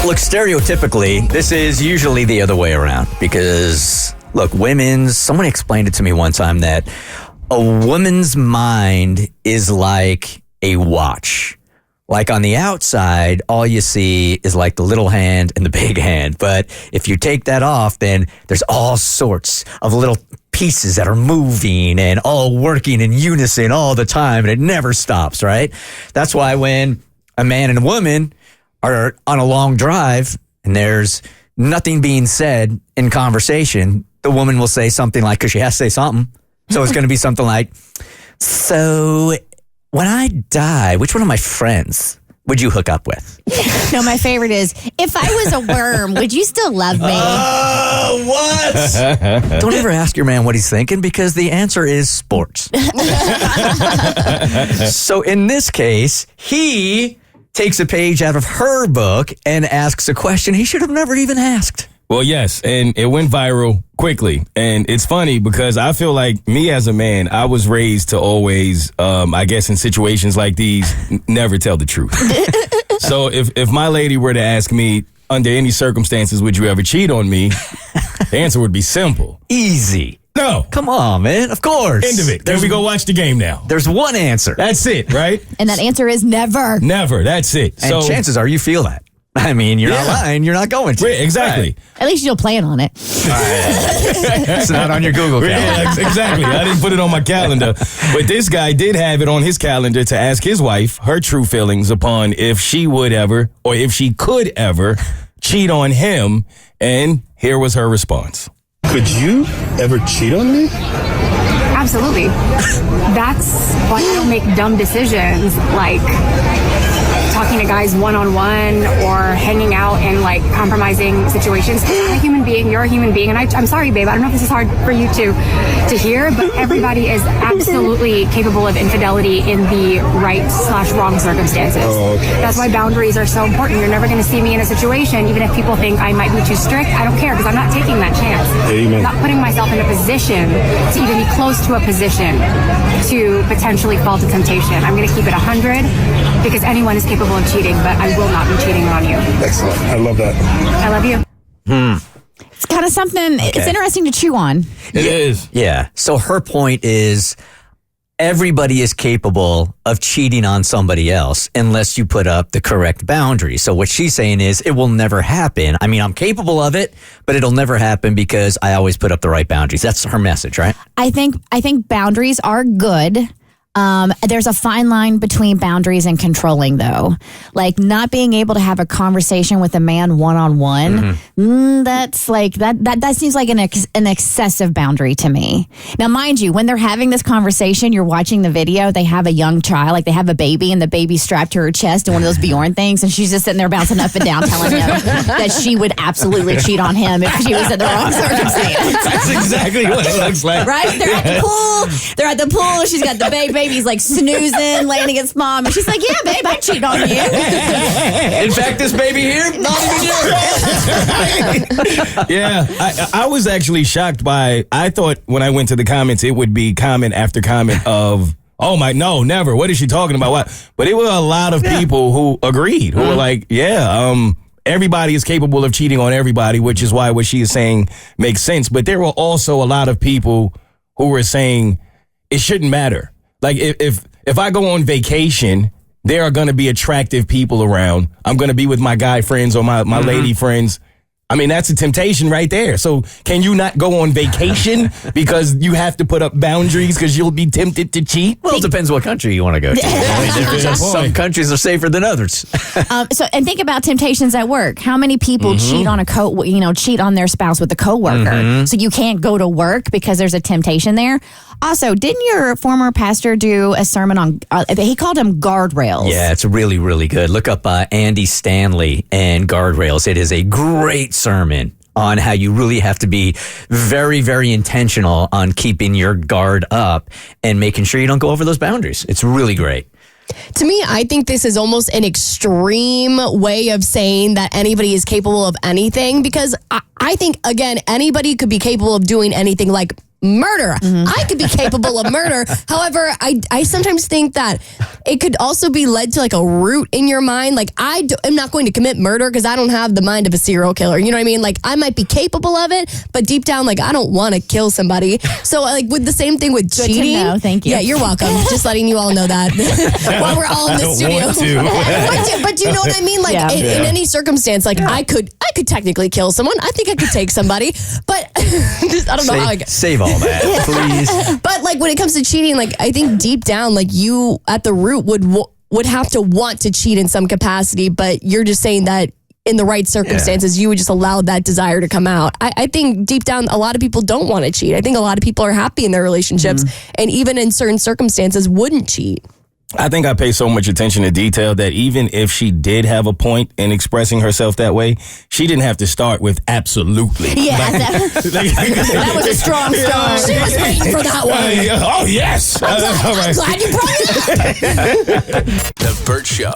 Look, stereotypically, this is usually the other way around because, look, someone explained it to me one time that a woman's mind is like a watch. Like on the outside, all you see is like the little hand and the big hand. But if you take that off, then there's all sorts of little pieces that are moving and all working in unison all the time, and it never stops, right? That's why when a man and a woman are on a long drive and there's nothing being said in conversation, the woman will say something like, because she has to say something. So it's going to be something like, so when I die, which one of my friends would you hook up with? No, my favorite is, if I was a worm, would you still love me? Oh, what? Don't ever ask your man what he's thinking because the answer is sports. So in this case, he takes a page out of her book and asks a question he should have never even asked. Well, yes, and it went viral quickly. And it's funny because I feel like me as a man, I was raised to always, I guess in situations like these, never tell the truth. So if my lady were to ask me, under any circumstances, would you ever cheat on me? The answer would be simple. Easy. No. Come on, man. Of course. End of it. Can we go watch the game now? There's one answer. That's it, right? And that answer is never. Never. That's it. And chances are you feel that. I mean, you're not lying. You're not going to. Right, exactly. Right. At least you'll plan on it. It's not on your Google calendar. Yeah, exactly. I didn't put it on my calendar. But this guy did have it on his calendar to ask his wife her true feelings upon if she would ever, or if she could ever, cheat on him. And here was her response. Could you ever cheat on me? Absolutely. That's why I don't make dumb decisions like talking to guys one-on-one or hanging out in like compromising situations. I'm a human being, you're a human being, and I'm sorry, babe, I don't know if this is hard for you to hear, but everybody is absolutely capable of infidelity in the right/wrong circumstances. Oh, okay. That's why boundaries are so important. You're never going to see me in a situation, even if people think I might be too strict, I don't care because I'm not taking that chance. Amen. I'm not putting myself in a position to even be close to a position to potentially fall to temptation. I'm going to keep it 100 because anyone is capable of cheating, but I will not be cheating on you. Excellent. I love that. I love you. It's kind of something, it's interesting to chew on. It is. Yeah. So her point is everybody is capable of cheating on somebody else unless you put up the correct boundaries. So what she's saying is it will never happen. I mean, I'm capable of it, but it'll never happen because I always put up the right boundaries. That's her message, right? I think boundaries are good. There's a fine line between boundaries and controlling, though. Like not being able to have a conversation with a man one-on-one. That's like that seems like an excessive boundary to me. Now, mind you, when they're having this conversation, you're watching the video. They have a young child, like they have a baby, and the baby's strapped to her chest in one of those Bjorn things, and she's just sitting there bouncing up and down, telling him that she would absolutely cheat on him if she was in the wrong circumstance. That's exactly what it looks like. Right? They're at the pool. She's got the baby's like snoozing, laying against mom, and she's like, "Yeah, babe, I'd cheat on you." In fact, this baby here, not even yours. Yeah, I was actually shocked by. I thought when I went to the comments, it would be comment after comment of, "Oh my, no, never. What is she talking about? What?" But it were a lot of people who agreed, who were like, "Yeah, everybody is capable of cheating on everybody," which is why what she is saying makes sense. But there were also a lot of people who were saying it shouldn't matter. Like if I go on vacation, there are going to be attractive people around. I'm going to be with my guy friends or my lady friends. I mean, that's a temptation right there. So can you not go on vacation because you have to put up boundaries because you'll be tempted to cheat? Well, it depends what country you want to go to. Some countries are safer than others. And think about temptations at work. How many people cheat on cheat on their spouse with a coworker? So you can't go to work because there's a temptation there. Also, didn't your former pastor do a sermon on, he called them guardrails? Yeah, it's really, really good. Look up Andy Stanley and guardrails. It is a great sermon on how you really have to be very, very intentional on keeping your guard up and making sure you don't go over those boundaries. It's really great. To me, I think this is almost an extreme way of saying that anybody is capable of anything because I think, again, anybody could be capable of doing anything. Like murder. I could be capable of murder. However, I sometimes think that it could also be led to like a root in your mind. Like am not going to commit murder because I don't have the mind of a serial killer. You know what I mean? Like I might be capable of it, but deep down, like I don't want to kill somebody. So like with the same thing with Good cheating. to know. Thank you. Yeah, you're welcome. Just letting you all know that while we're all in the studio. But do you know what I mean? Like in any circumstance, like I could technically kill someone. I think I could take somebody, but I don't know how I get. Save all that, please. But like when it comes to cheating, like I think deep down, like you at the root would have to want to cheat in some capacity, but you're just saying that in the right circumstances, you would just allow that desire to come out. I think deep down, a lot of people don't want to cheat. I think a lot of people are happy in their relationships and even in certain circumstances wouldn't cheat. I think I pay so much attention to detail that even if she did have a point in expressing herself that way, she didn't have to start with absolutely. Yeah, that was a strong start. She was waiting for that one. Oh, yes. I'm glad you brought it up. The Bert Show.